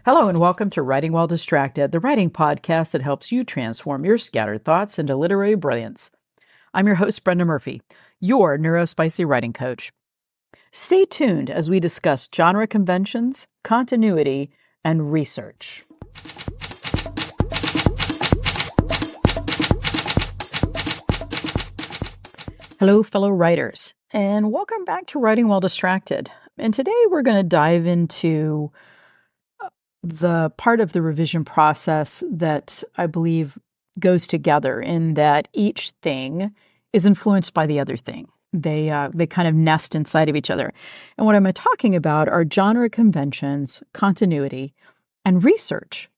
Hello and welcome to Writing While Distracted, the writing podcast that helps you transform your scattered thoughts into literary brilliance. I'm your host, Brenda Murphy, your NeuroSpicy writing coach. Stay tuned as we discuss genre conventions, continuity, and research. Hello, fellow writers, and welcome back to Writing While Distracted. And today we're going to dive into the part of the revision process that I believe goes together in that each thing is influenced by the other thing. They kind of nest inside of each other. And what I'm talking about are genre conventions, continuity, and research.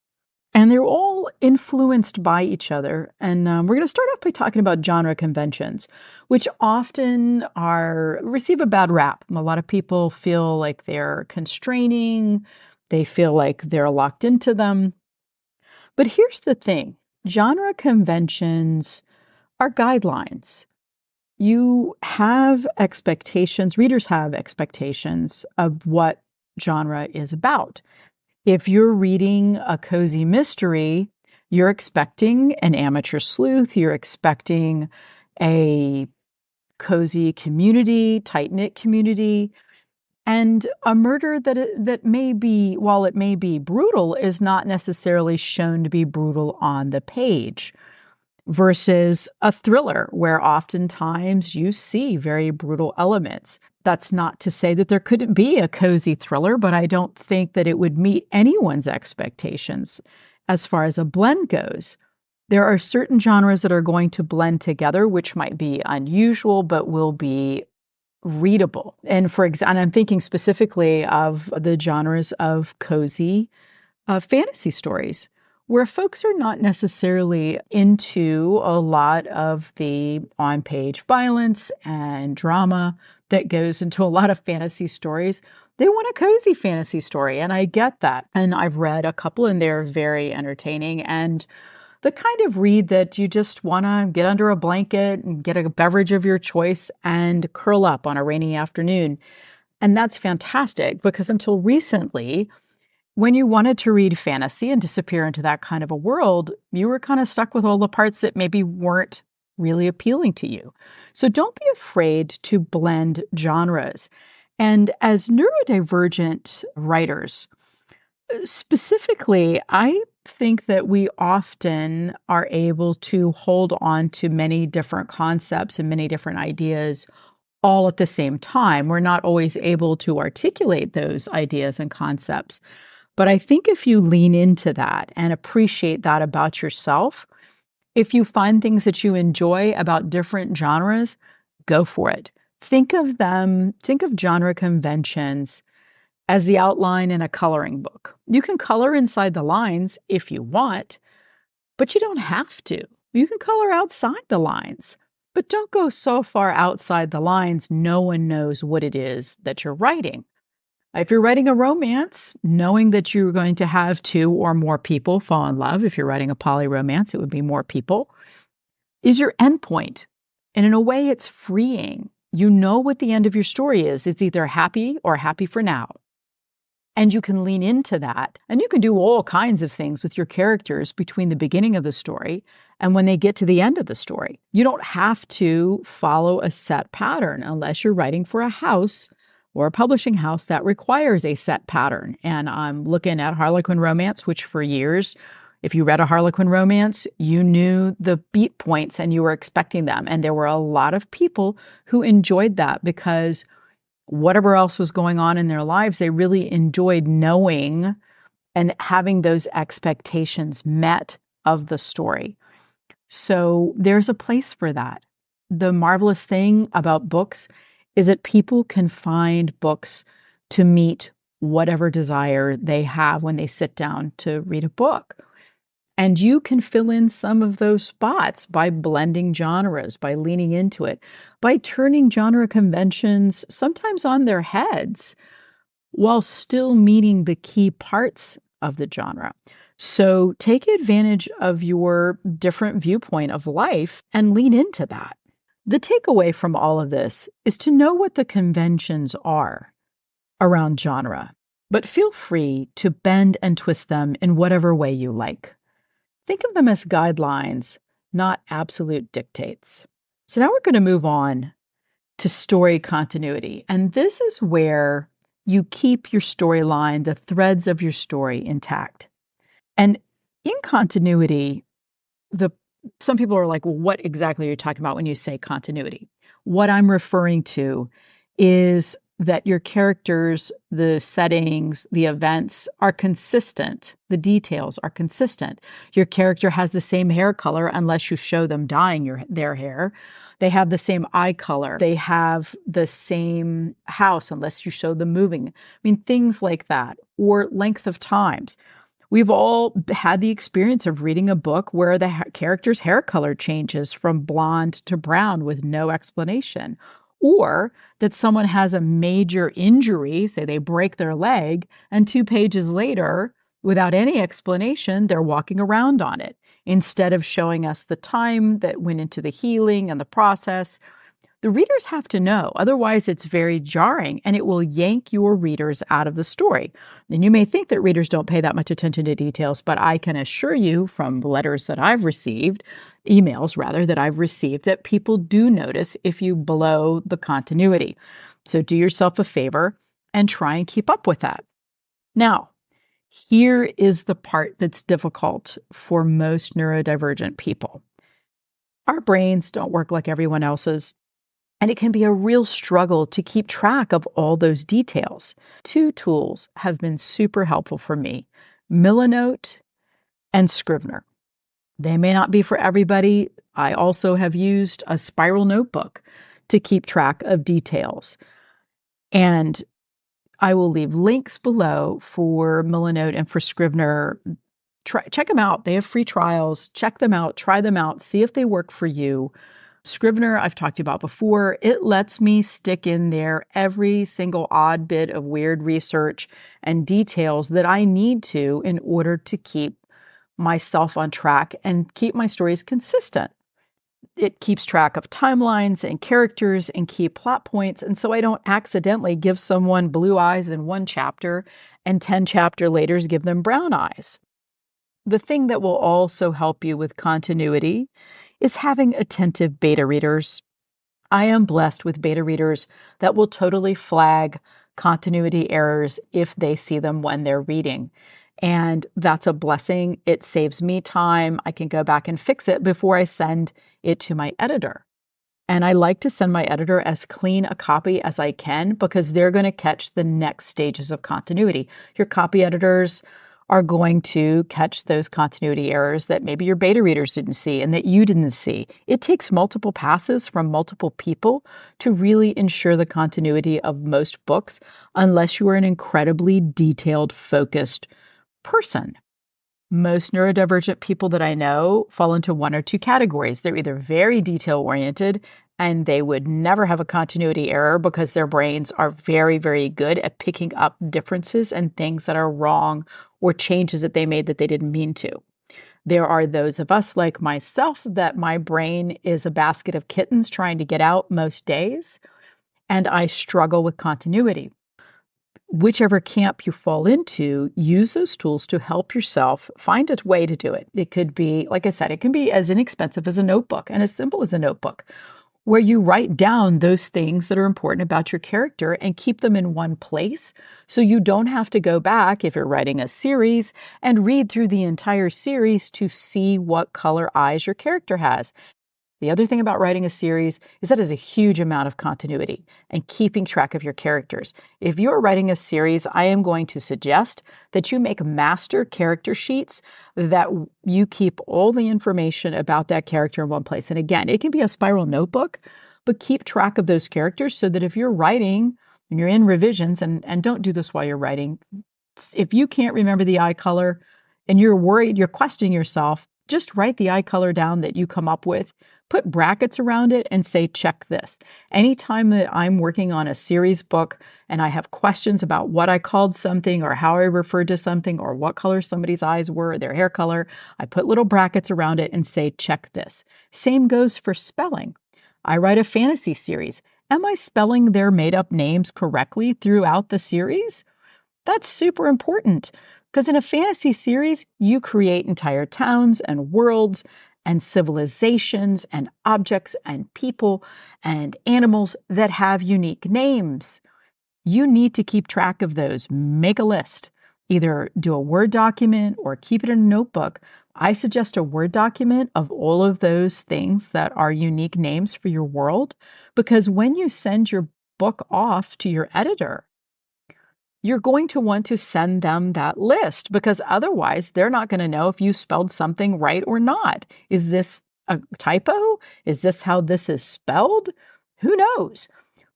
And they're all influenced by each other. And we're going to start off by talking about genre conventions, which often receive a bad rap. A lot of people feel like they're constraining. They feel like they're locked into them. But here's the thing. Genre conventions are guidelines. You have expectations, readers have expectations of what genre is about. If you're reading a cozy mystery, you're expecting an amateur sleuth, you're expecting a cozy community, tight-knit community, and a murder that may be, while it may be brutal, is not necessarily shown to be brutal on the page, versus a thriller where oftentimes you see very brutal elements. That's not to say that there couldn't be a cozy thriller, but I don't think that it would meet anyone's expectations as far as a blend goes. There are certain genres that are going to blend together, which might be unusual, but will be readable. And I'm thinking specifically of the genres of cozy fantasy stories, where folks are not necessarily into a lot of the on-page violence and drama that goes into a lot of fantasy stories. They want a cozy fantasy story, and I get that. And I've read a couple, and they're very entertaining, and the kind of read that you just want to get under a blanket and get a beverage of your choice and curl up on a rainy afternoon. And that's fantastic, because until recently, when you wanted to read fantasy and disappear into that kind of a world, you were kind of stuck with all the parts that maybe weren't really appealing to you. So don't be afraid to blend genres. And as neurodivergent writers, specifically, I think that we often are able to hold on to many different concepts and many different ideas all at the same time. We're not always able to articulate those ideas and concepts. But I think if you lean into that and appreciate that about yourself, if you find things that you enjoy about different genres, go for it. Think of genre conventions as the outline in a coloring book. You can color inside the lines if you want, but you don't have to. You can color outside the lines, but don't go so far outside the lines no one knows what it is that you're writing. If you're writing a romance, knowing that you're going to have two or more people fall in love, if you're writing a poly romance, it would be more people, is your endpoint. And in a way, it's freeing. You know what the end of your story is. It's either happy or happy for now. And you can lean into that. And you can do all kinds of things with your characters between the beginning of the story and when they get to the end of the story. You don't have to follow a set pattern unless you're writing for a house or a publishing house that requires a set pattern. And I'm looking at Harlequin romance, which for years, if you read a Harlequin romance, you knew the beat points and you were expecting them. And there were a lot of people who enjoyed that because whatever else was going on in their lives, they really enjoyed knowing and having those expectations met of the story. So there's a place for that. The marvelous thing about books is that people can find books to meet whatever desire they have when they sit down to read a book. And you can fill in some of those spots by blending genres, by leaning into it, by turning genre conventions sometimes on their heads while still meeting the key parts of the genre. So take advantage of your different viewpoint of life and lean into that. The takeaway from all of this is to know what the conventions are around genre. but feel free to bend and twist them in whatever way you like. Think of them as guidelines, not absolute dictates. So now we're going to move on to story continuity. And this is where you keep your storyline, the threads of your story intact. And in continuity, some people are like, well, what exactly are you talking about when you say continuity? What I'm referring to is that your characters, the settings, the events are consistent. The details are consistent. Your character has the same hair color unless you show them dyeing their hair. They have the same eye color. They have the same house unless you show them moving. I mean, things like that. Or length of times. We've all had the experience of reading a book where the character's hair color changes from blonde to brown with no explanation, or that someone has a major injury, say they break their leg, and 2 pages later, without any explanation, they're walking around on it, instead of showing us the time that went into the healing and the process. The readers have to know, otherwise it's very jarring and it will yank your readers out of the story. And you may think that readers don't pay that much attention to details, but I can assure you from letters that I've received, emails rather, that I've received, that people do notice if you blow the continuity. So do yourself a favor and try and keep up with that. Now, here is the part that's difficult for most neurodivergent people. Our brains don't work like everyone else's. And it can be a real struggle to keep track of all those details. 2 tools have been super helpful for me: Milanote and Scrivener. They may not be for everybody. I also have used a spiral notebook to keep track of details. And I will leave links below for Milanote and for Scrivener. Check them out. They have free trials. Check them out. Try them out. See if they work for you. Scrivener, I've talked to you about before. It lets me stick in there every single odd bit of weird research and details that I need to in order to keep myself on track and keep my stories consistent. It keeps track of timelines and characters and key plot points, and so I don't accidentally give someone blue eyes in one chapter and 10 chapters later give them brown eyes. The thing that will also help you with continuity is having attentive beta readers. I am blessed with beta readers that will totally flag continuity errors if they see them when they're reading. And that's a blessing. It saves me time. I can go back and fix it before I send it to my editor. And I like to send my editor as clean a copy as I can because they're going to catch the next stages of continuity. Your copy editors are going to catch those continuity errors that maybe your beta readers didn't see and that you didn't see. It takes multiple passes from multiple people to really ensure the continuity of most books, unless you are an incredibly detailed, focused person. Most neurodivergent people that I know fall into one or two categories. They're either very detail-oriented and they would never have a continuity error because their brains are very, very good at picking up differences and things that are wrong or changes that they made that they didn't mean to. There are those of us like myself that my brain is a basket of kittens trying to get out most days, and I struggle with continuity. Whichever camp you fall into, use those tools to help yourself find a way to do it. It could be, like I said, it can be as inexpensive as a notebook and as simple as a notebook, where you write down those things that are important about your character and keep them in one place so you don't have to go back, if you're writing a series, and read through the entire series to see what color eyes your character has. The other thing about writing a series is that is a huge amount of continuity and keeping track of your characters. If you're writing a series, I am going to suggest that you make master character sheets that you keep all the information about that character in one place. And again, it can be a spiral notebook, but keep track of those characters so that if you're writing and you're in revisions, and don't do this while you're writing, if you can't remember the eye color and you're worried, you're questioning yourself, just write the eye color down that you come up with, put brackets around it and say, check this. Anytime that I'm working on a series book and I have questions about what I called something or how I referred to something or what color somebody's eyes were, their hair color, I put little brackets around it and say, check this. Same goes for spelling. I write a fantasy series. Am I spelling their made up names correctly throughout the series? That's super important because in a fantasy series, you create entire towns and worlds and civilizations and objects and people and animals that have unique names. You need to keep track of those. Make a list. Either do a Word document or keep it in a notebook. I suggest a Word document of all of those things that are unique names for your world, because when you send your book off to your editor, you're going to want to send them that list because otherwise they're not going to know if you spelled something right or not. Is this a typo? Is this how this is spelled? Who knows?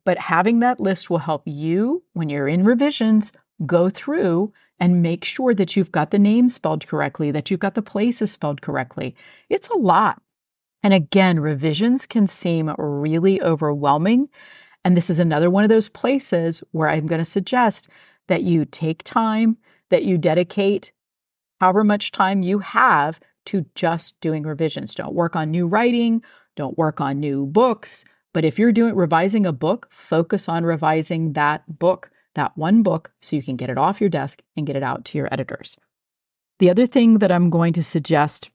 But having that list will help you when you're in revisions go through and make sure that you've got the names spelled correctly, that you've got the places spelled correctly. It's a lot. And again, revisions can seem really overwhelming. And this is another one of those places where I'm going to suggest that you take time, that you dedicate however much time you have to just doing revisions. Don't work on new writing, don't work on new books. But if you're revising a book, focus on revising that book, that one book, so you can get it off your desk and get it out to your editors. The other thing that I'm going to suggest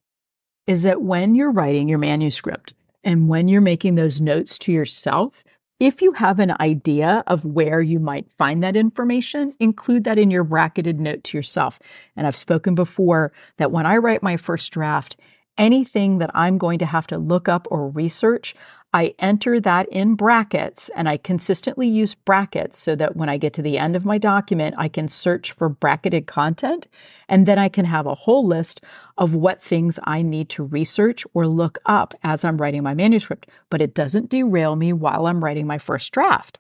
is that when you're writing your manuscript and when you're making those notes to yourself, if you have an idea of where you might find that information, include that in your bracketed note to yourself. And I've spoken before that when I write my first draft, anything that I'm going to have to look up or research, I enter that in brackets, and I consistently use brackets so that when I get to the end of my document, I can search for bracketed content, and then I can have a whole list of what things I need to research or look up as I'm writing my manuscript. But it doesn't derail me while I'm writing my first draft.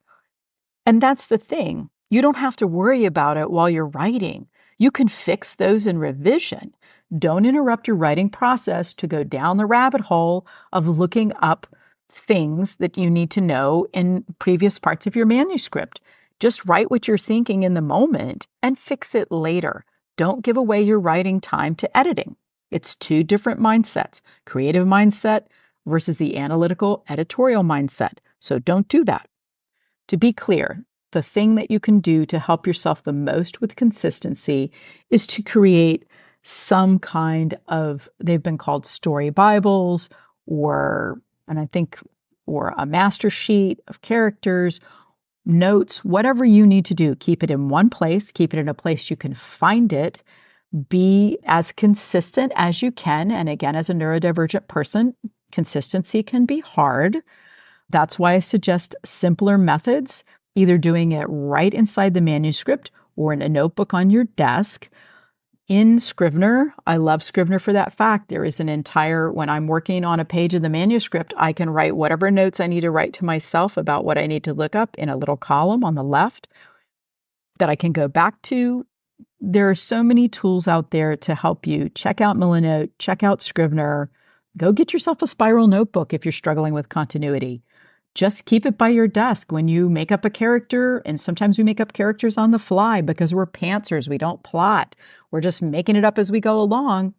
And that's the thing. You don't have to worry about it while you're writing. You can fix those in revision. Don't interrupt your writing process to go down the rabbit hole of looking up things that you need to know in previous parts of your manuscript. Just write what you're thinking in the moment and fix it later. Don't give away your writing time to editing. It's two different mindsets, creative mindset versus the analytical editorial mindset. So don't do that. To be clear, the thing that you can do to help yourself the most with consistency is to create some kind of, they've been called story Bibles or a master sheet of characters, notes, whatever you need to do. Keep it in one place, keep it in a place you can find it. Be as consistent as you can. And again, as a neurodivergent person, consistency can be hard. That's why I suggest simpler methods, either doing it right inside the manuscript or in a notebook on your desk. In Scrivener, I love Scrivener for that fact. There is when I'm working on a page of the manuscript, I can write whatever notes I need to write to myself about what I need to look up in a little column on the left that I can go back to. There are so many tools out there to help you. Check out Milanote, check out Scrivener. Go get yourself a spiral notebook if you're struggling with continuity. Just keep it by your desk when you make up a character. And sometimes we make up characters on the fly because we're pantsers. We don't plot. We're just making it up as we go along.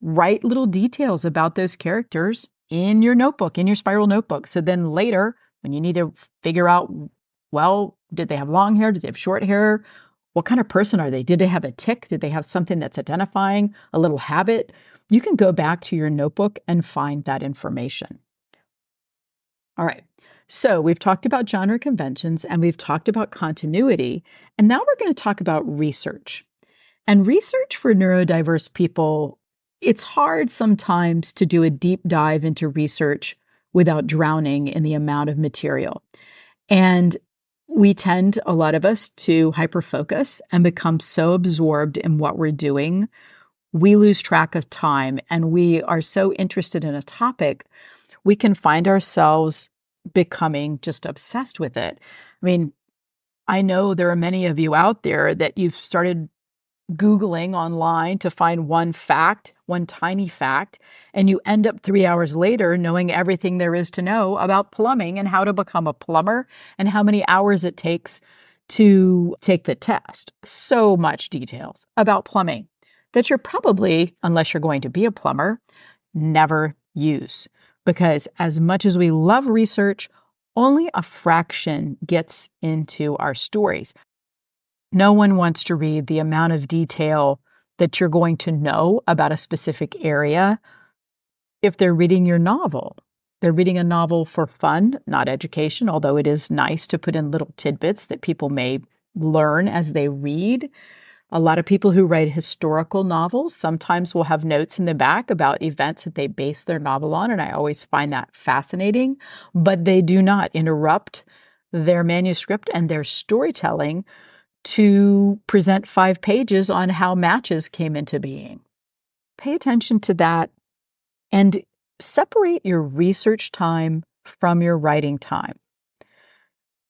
Write little details about those characters in your notebook, in your spiral notebook. So then later, when you need to figure out, well, did they have long hair? Did they have short hair? What kind of person are they? Did they have a tic? Did they have something that's identifying, a little habit? You can go back to your notebook and find that information. All right. So we've talked about genre conventions and we've talked about continuity. And now we're going to talk about research. And research for neurodiverse people, it's hard sometimes to do a deep dive into research without drowning in the amount of material. And we tend, a lot of us, to hyperfocus and become so absorbed in what we're doing, we lose track of time. And we are so interested in a topic, we can find ourselves becoming just obsessed with it. I mean, I know there are many of you out there that you've started Googling online to find one fact, one tiny fact, and you end up 3 hours later knowing everything there is to know about plumbing and how to become a plumber and how many hours it takes to take the test. So much details about plumbing that you're probably, unless you're going to be a plumber, never use. Because as much as we love research, only a fraction gets into our stories. No one wants to read the amount of detail that you're going to know about a specific area if they're reading your novel. They're reading a novel for fun, not education, although it is nice to put in little tidbits that people may learn as they read. A lot of people who write historical novels sometimes will have notes in the back about events that they base their novel on, and I always find that fascinating. But they do not interrupt their manuscript and their storytelling to present 5 pages on how matches came into being. Pay attention to that and separate your research time from your writing time.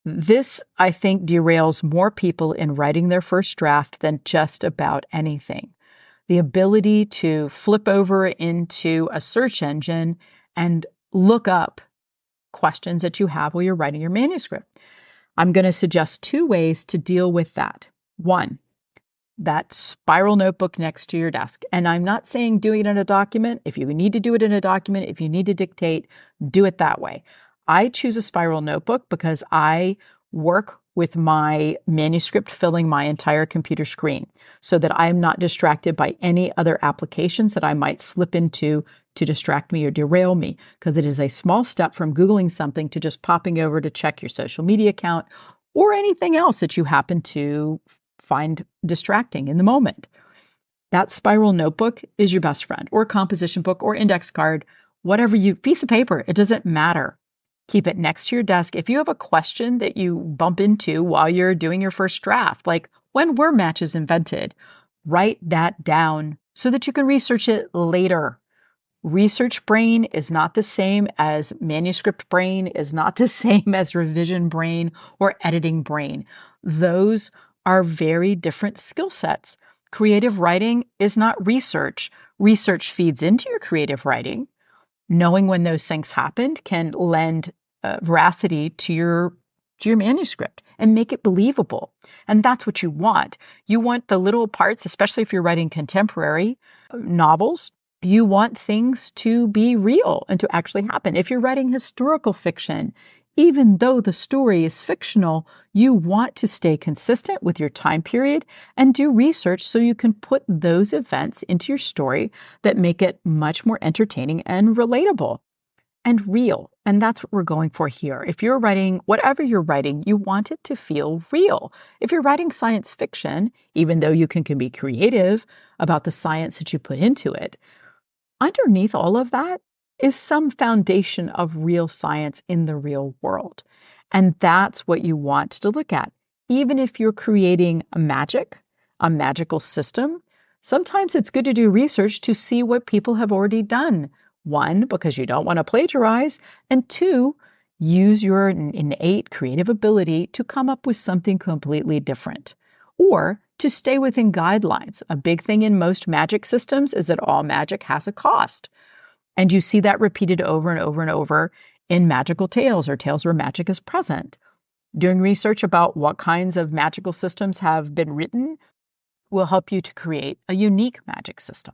This, I think, derails more people in writing their first draft than just about anything. The ability to flip over into a search engine and look up questions that you have while you're writing your manuscript. I'm going to suggest 2 ways to deal with that. 1, that spiral notebook next to your desk. And I'm not saying doing it in a document. If you need to do it in a document, if you need to dictate, do it that way. I choose a spiral notebook because I work with my manuscript filling my entire computer screen so that I'm not distracted by any other applications that I might slip into to distract me or derail me, because it is a small step from Googling something to just popping over to check your social media account or anything else that you happen to find distracting in the moment. That spiral notebook is your best friend, or composition book, or index card, whatever piece of paper, it doesn't matter. Keep it next to your desk. If you have a question that you bump into while you're doing your first draft, like when were matches invented, write that down so that you can research it later. Research brain is not the same as manuscript brain, is not the same as revision brain or editing brain. Those are very different skill sets. Creative writing is not research. Research feeds into your creative writing. Knowing when those things happened can lend veracity to your manuscript and make it believable. And that's what you want. You want the little parts, especially if you're writing contemporary novels, you want things to be real and to actually happen. If you're writing historical fiction, even though the story is fictional, you want to stay consistent with your time period and do research so you can put those events into your story that make it much more entertaining and relatable and real. And that's what we're going for here. If you're writing, whatever you're writing, you want it to feel real. If you're writing science fiction, even though you can be creative about the science that you put into it, underneath all of that is some foundation of real science in the real world. And that's what you want to look at. Even if you're creating a magical system, sometimes it's good to do research to see what people have already done. 1, because you don't want to plagiarize, and 2, use your innate creative ability to come up with something completely different, or to stay within guidelines. A big thing in most magic systems is that all magic has a cost. And you see that repeated over and over and over in magical tales or tales where magic is present. Doing research about what kinds of magical systems have been written will help you to create a unique magic system.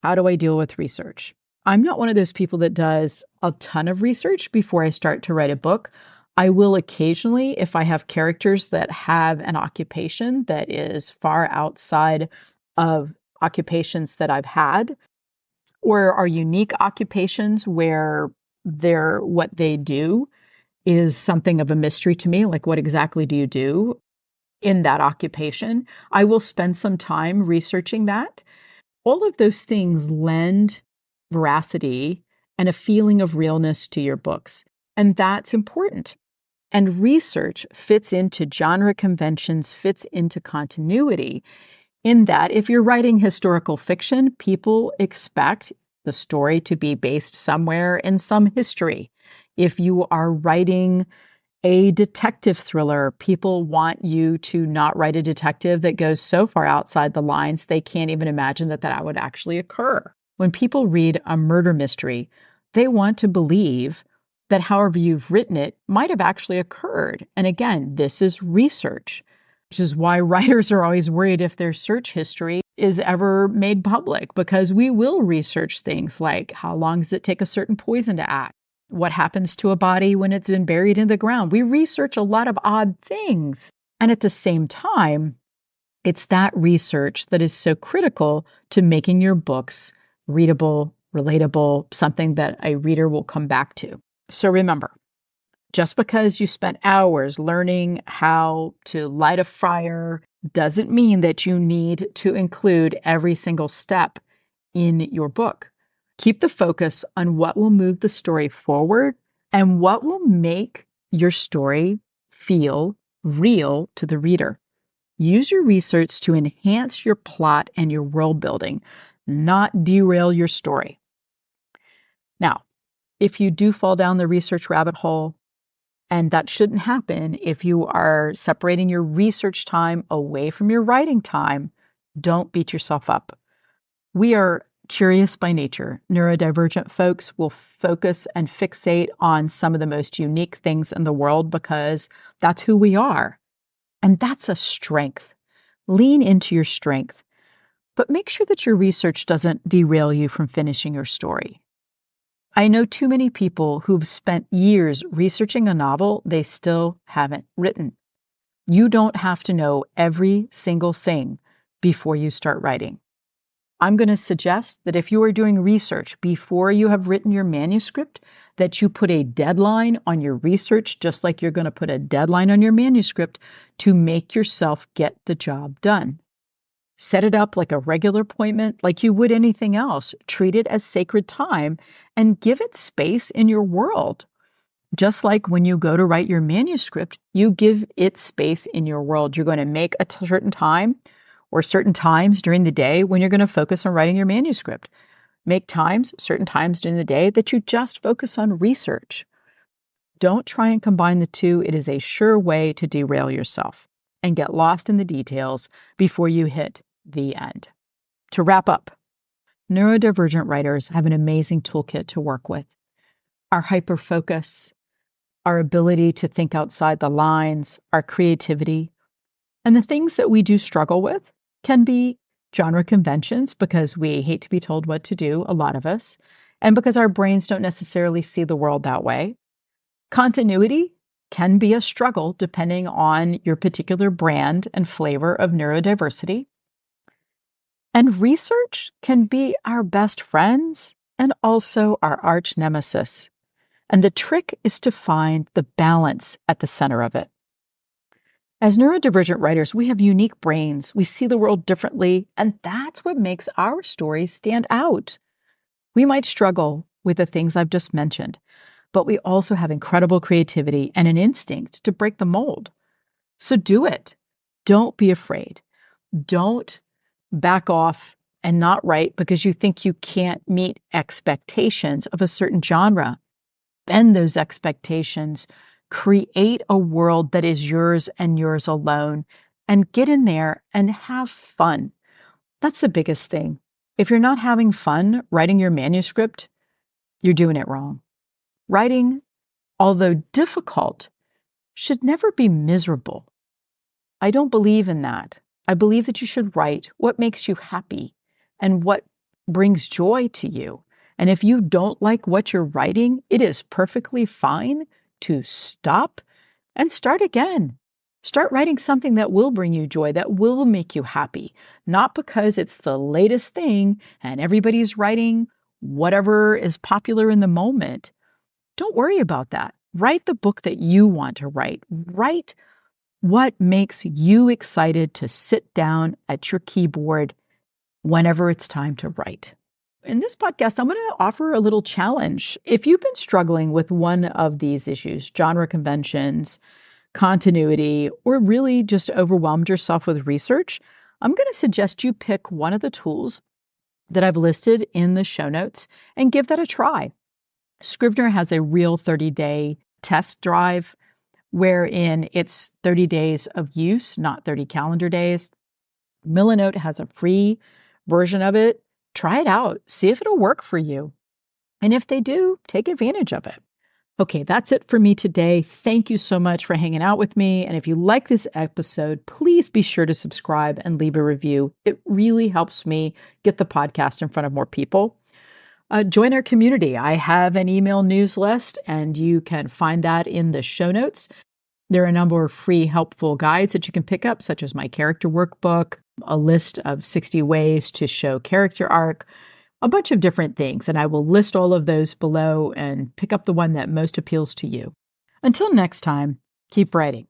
How do I deal with research? I'm not one of those people that does a ton of research before I start to write a book. I will occasionally, if I have characters that have an occupation that is far outside of occupations that I've had, or are unique occupations where what they do is something of a mystery to me, like what exactly do you do in that occupation, I will spend some time researching that. All of those things lend veracity and a feeling of realness to your books. And that's important. And research fits into genre conventions, fits into continuity, in that if you're writing historical fiction, people expect the story to be based somewhere in some history. If you are writing a detective thriller, people want you to not write a detective that goes so far outside the lines they can't even imagine that would actually occur. When people read a murder mystery, they want to believe that however you've written it might have actually occurred. And again, this is research, which is why writers are always worried if their search history is ever made public, because we will research things like how long does it take a certain poison to act? What happens to a body when it's been buried in the ground? We research a lot of odd things. And at the same time, It's that research that is so critical to making your books readable, relatable, something that a reader will come back to. So remember, just because you spent hours learning how to light a fire doesn't mean that you need to include every single step in your book. Keep the focus on what will move the story forward and what will make your story feel real to the reader. Use your research to enhance your plot and your world building, not derail your story. Now, if you do fall down the research rabbit hole, and that shouldn't happen if you are separating your research time away from your writing time, don't beat yourself up. We are curious by nature. Neurodivergent folks will focus and fixate on some of the most unique things in the world because that's who we are. And that's a strength. Lean into your strength, but make sure that your research doesn't derail you from finishing your story. I know too many people who've spent years researching a novel they still haven't written. You don't have to know every single thing before you start writing. I'm going to suggest that if you are doing research before you have written your manuscript, that you put a deadline on your research, just like you're going to put a deadline on your manuscript to make yourself get the job done. Set it up like a regular appointment, like you would anything else. Treat it as sacred time and give it space in your world. Just like when you go to write your manuscript, you give it space in your world. You're going to make a certain time or certain times during the day when you're going to focus on writing your manuscript. Make certain times during the day that you just focus on research. Don't try and combine the two. It is a sure way to derail yourself and get lost in the details before you hit the end. To wrap up, neurodivergent writers have an amazing toolkit to work with. Our hyperfocus, our ability to think outside the lines, our creativity, and the things that we do struggle with can be genre conventions because we hate to be told what to do, a lot of us, and because our brains don't necessarily see the world that way. Continuity can be a struggle depending on your particular brand and flavor of neurodiversity. And research can be our best friends and also our arch nemesis. And the trick is to find the balance at the center of it. As neurodivergent writers, we have unique brains. We see the world differently, and that's what makes our stories stand out. We might struggle with the things I've just mentioned, but we also have incredible creativity and an instinct to break the mold. So do it. Don't be afraid. Don't back off and not write because you think you can't meet expectations of a certain genre. Bend those expectations. Create a world that is yours and yours alone, and get in there and have fun. That's the biggest thing. If you're not having fun writing your manuscript, you're doing it wrong. Writing, although difficult, should never be miserable. I don't believe in that. I believe that you should write what makes you happy and what brings joy to you. And if you don't like what you're writing, it is perfectly fine to stop and start again. Start writing something that will bring you joy, that will make you happy, not because it's the latest thing and everybody's writing whatever is popular in the moment. Don't worry about that. Write the book that you want to write. Write what makes you excited to sit down at your keyboard whenever it's time to write. In this podcast, I'm going to offer a little challenge. If you've been struggling with one of these issues, genre conventions, continuity, or really just overwhelmed yourself with research, I'm going to suggest you pick one of the tools that I've listed in the show notes and give that a try. Scrivener has a real 30-day test drive wherein it's 30 days of use, not 30 calendar days. Milanote has a free version of it. Try it out. See if it'll work for you. And if they do, take advantage of it. Okay, that's it for me today. Thank you so much for hanging out with me. And if you like this episode, please be sure to subscribe and leave a review. It really helps me get the podcast in front of more people. Join our community. I have an email news list, and you can find that in the show notes. There are a number of free helpful guides that you can pick up, such as my character workbook, a list of 60 ways to show character arc, a bunch of different things. And I will list all of those below and pick up the one that most appeals to you. Until next time, keep writing.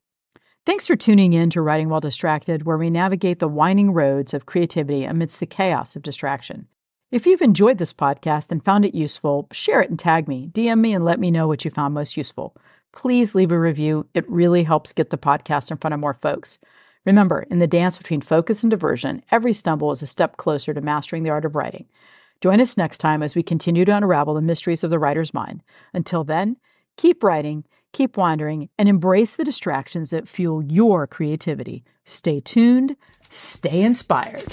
Thanks for tuning in to Writing While Distracted, where we navigate the winding roads of creativity amidst the chaos of distraction. If you've enjoyed this podcast and found it useful, share it and tag me, DM me, and let me know what you found most useful. Please leave a review. It really helps get the podcast in front of more folks. Remember, in the dance between focus and diversion, every stumble is a step closer to mastering the art of writing. Join us next time as we continue to unravel the mysteries of the writer's mind. Until then, keep writing, keep wandering, and embrace the distractions that fuel your creativity. Stay tuned, stay inspired.